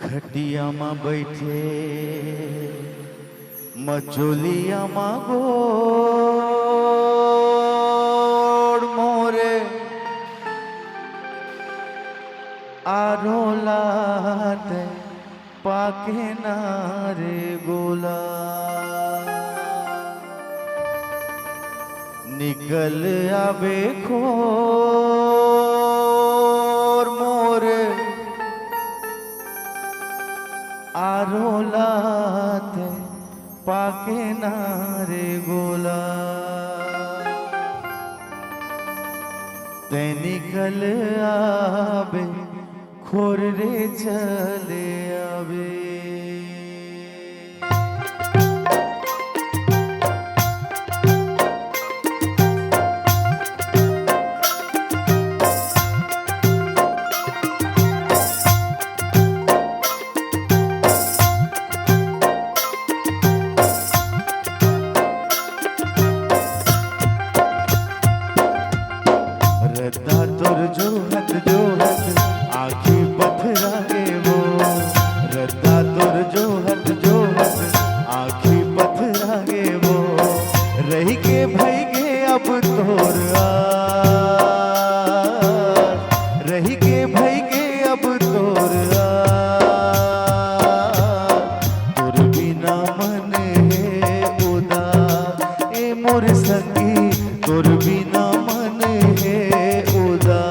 खटिया में बैठे मचोलिया में गोड़ मोरे आरोलात पाके नारे गोला निकल आवे खोर मोरे आरोलात पाके नारे गोला ते निकल आवे खोर रे चले आवे रद्दा तोर जोहत आखी पथरा के वो रद्दा तोर जोहत आखी पथरा के वो रही के भाई के अब तोर रही के भाई के अब तोर तोर बिना मन है उदा ए मोर संगी तोर बिना मन है उदा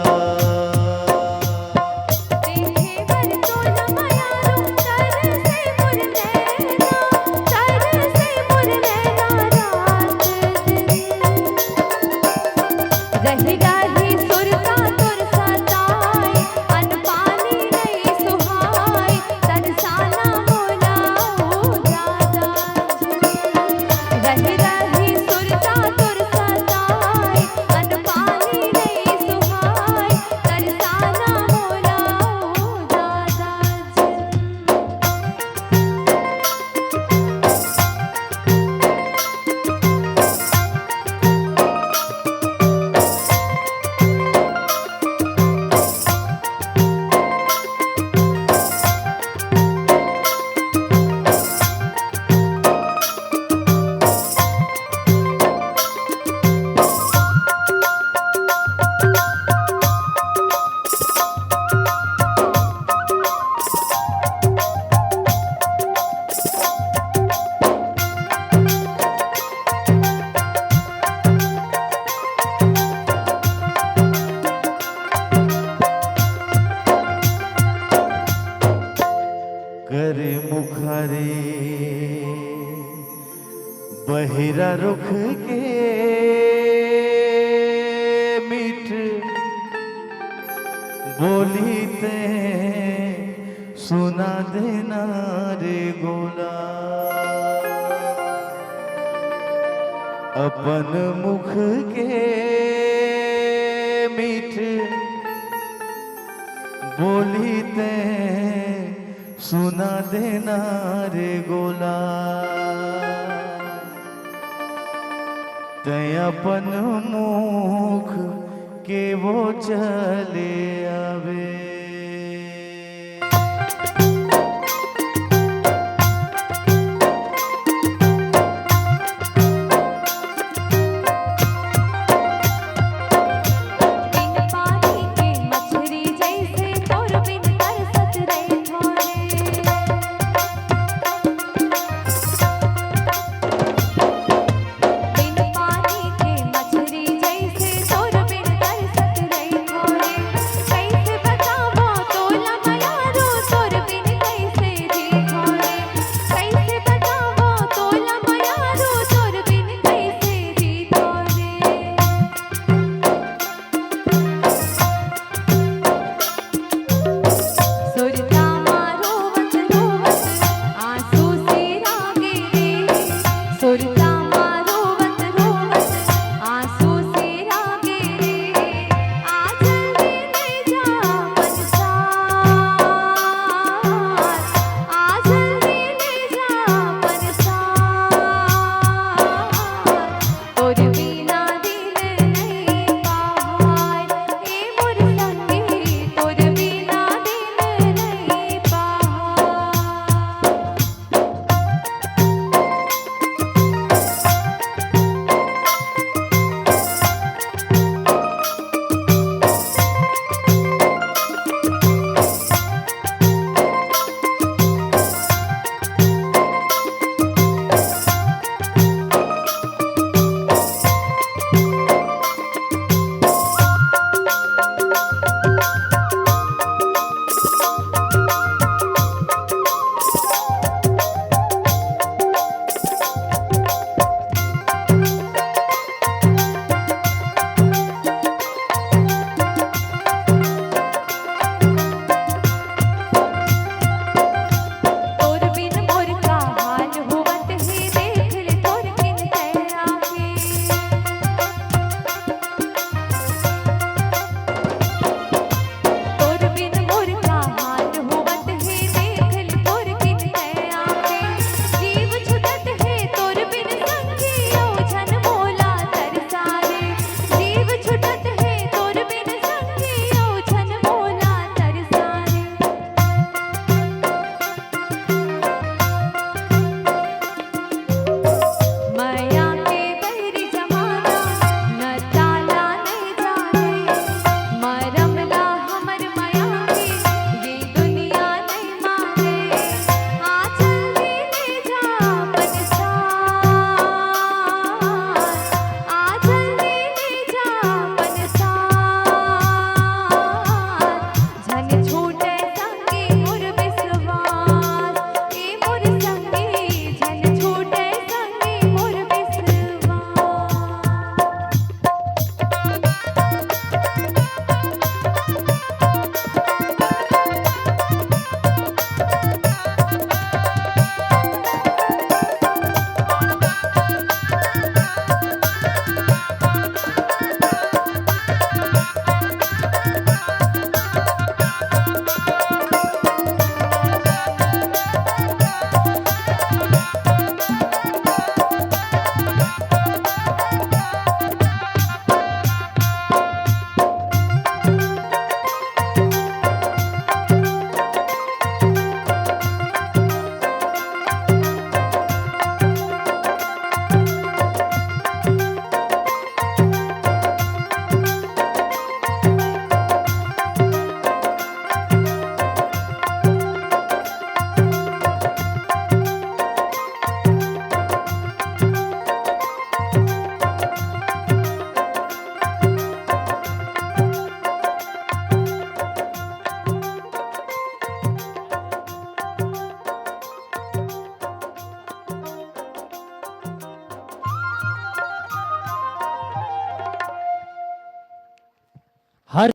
रही रही सुरता तुर सताए अन पानी नहीं सुहाए तरसाना मोला जादा रही रही सुरता तुर सताए अन पानी नहीं सुहाए तरसाना मोला जादा करे मुखारे बहिरा रुख के मीठ बोली ते सुना देना रे गोला अपन मुख के मीठ बोली ते सुना देना रे गोला ते अपन मुख के वो चले